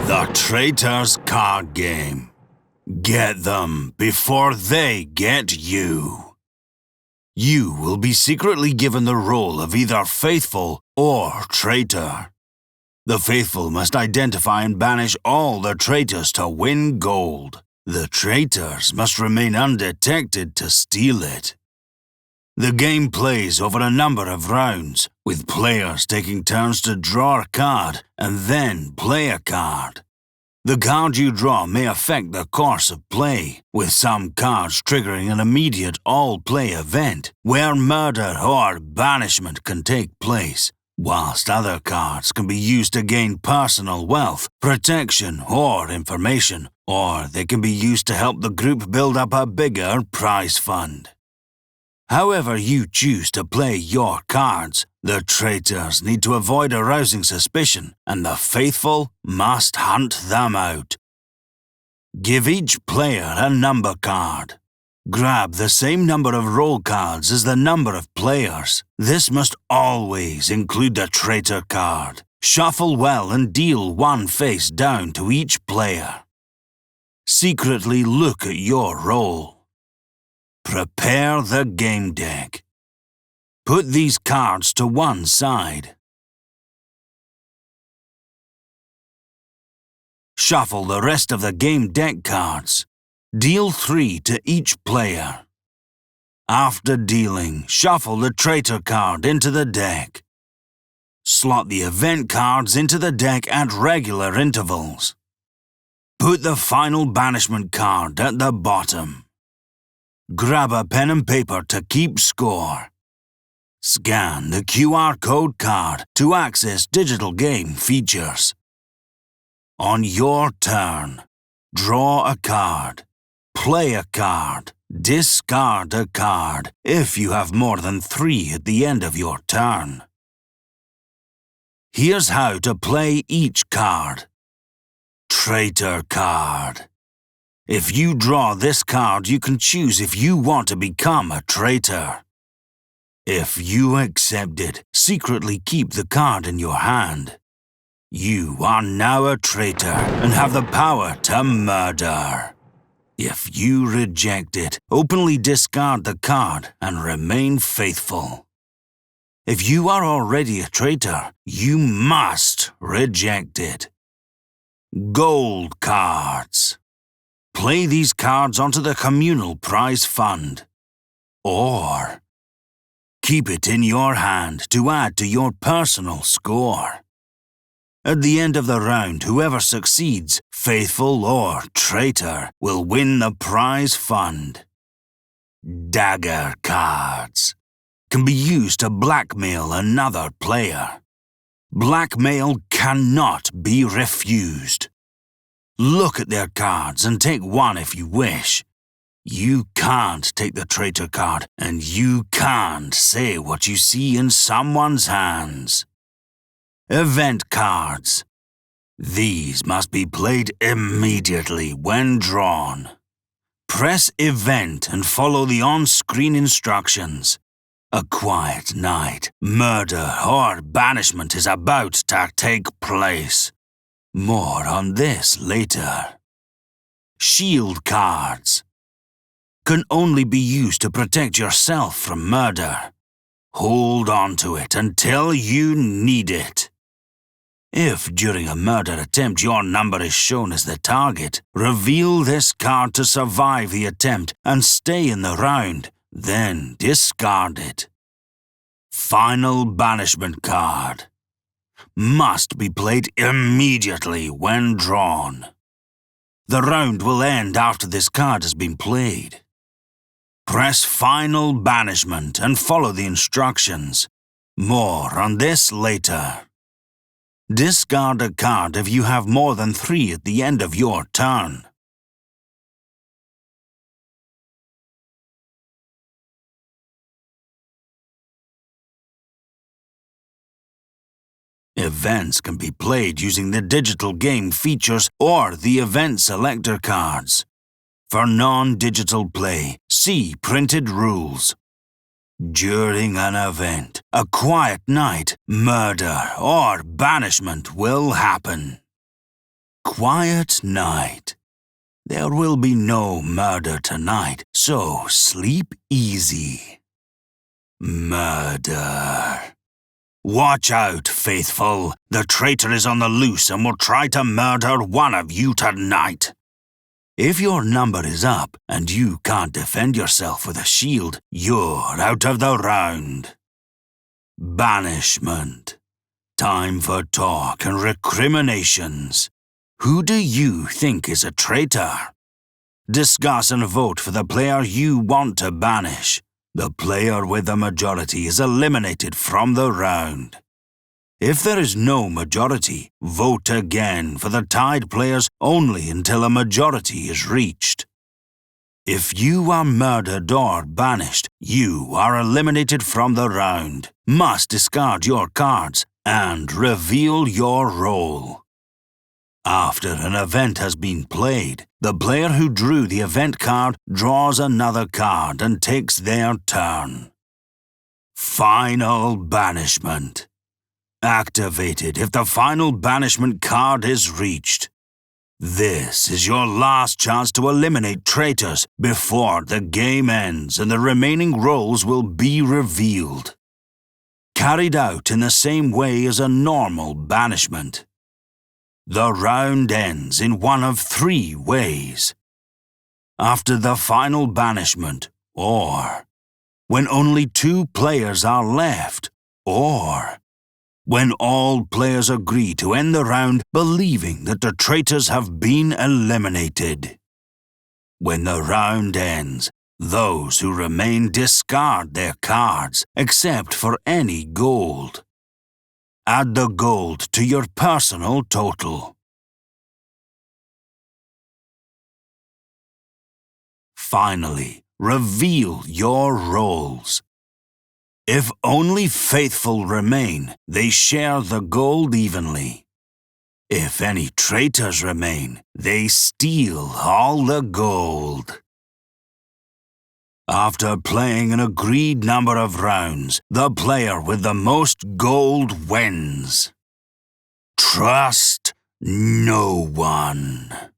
The Traitors card game. Get them before they get you. You will be secretly given the role of either faithful or traitor. The faithful must identify and banish all the traitors to win gold. The traitors must remain undetected to steal it. The game plays over a number of rounds, with players taking turns to draw a card and then play a card. The card you draw may affect the course of play, with some cards triggering an immediate all-play event, where murder or banishment can take place, whilst other cards can be used to gain personal wealth, protection, or information, or they can be used to help the group build up a bigger prize fund. However you choose to play your cards, the traitors need to avoid arousing suspicion, and the faithful must hunt them out. Give each player a number card. Grab the same number of roll cards as the number of players. This must always include the traitor card. Shuffle well and deal one face down to each player. Secretly look at your roll. Prepare the game deck. Put these cards to one side. Shuffle the rest of the game deck cards. Deal 3 to each player. After dealing, shuffle the traitor card into the deck. Slot the event cards into the deck at regular intervals. Put the final banishment card at the bottom. Grab a pen and paper to keep score. Scan the QR code card to access digital game features. On your turn, draw a card, play a card, discard a card if you have more than 3 at the end of your turn. Here's how to play each card. Traitor card. If you draw this card, you can choose if you want to become a traitor. If you accept it, secretly keep the card in your hand. You are now a traitor and have the power to murder. If you reject it, openly discard the card and remain faithful. If you are already a traitor, you must reject it. Gold cards. Play these cards onto the communal prize fund. Or keep it in your hand to add to your personal score. At the end of the round, whoever succeeds, faithful or traitor, will win the prize fund. Dagger cards can be used to blackmail another player. Blackmail cannot be refused. Look at their cards and take one if you wish. You can't take the traitor card, and you can't say what you see in someone's hands. Event cards. These must be played immediately when drawn. Press event and follow the on-screen instructions. A quiet night, murder or banishment is about to take place. More on this later. Shield cards. Can only be used to protect yourself from murder. Hold on to it until you need it. If during a murder attempt your number is shown as the target, reveal this card to survive the attempt and stay in the round, then discard it. Final banishment card. Must be played immediately when drawn. The round will end after this card has been played. Press final banishment and follow the instructions. More on this later. Discard a card if you have more than 3 at the end of your turn. Events can be played using the digital game features or the event selector cards. For non-digital play, see printed rules. During an event, a quiet night, murder or banishment will happen. quiet night. There will be no murder tonight, so sleep easy. Murder. Watch out, faithful. The traitor is on the loose and will try to murder one of you tonight. If your number is up and you can't defend yourself with a shield, you're out of the round. Banishment. Time for talk and recriminations. Who do you think is a traitor? Discuss and vote for the player you want to banish. The player with the majority is eliminated from the round. If there is no majority, vote again for the tied players only until a majority is reached. If you are murdered or banished, you are eliminated from the round, must discard your cards, and reveal your role. After an event has been played, the player who drew the event card draws another card and takes their turn. Final banishment. Activated if the final banishment card is reached. This is your last chance to eliminate traitors before the game ends and the remaining roles will be revealed. Carried out in the same way as a normal banishment. The round ends in one of three ways. After the final banishment, or when only 2 players are left, or when all players agree to end the round believing that the traitors have been eliminated. When the round ends, those who remain discard their cards, except for any gold. Add the gold to your personal total. Finally, reveal your roles. If only faithful remain, they share the gold evenly. If any traitors remain, they steal all the gold. After playing an agreed number of rounds, the player with the most gold wins. Trust no one.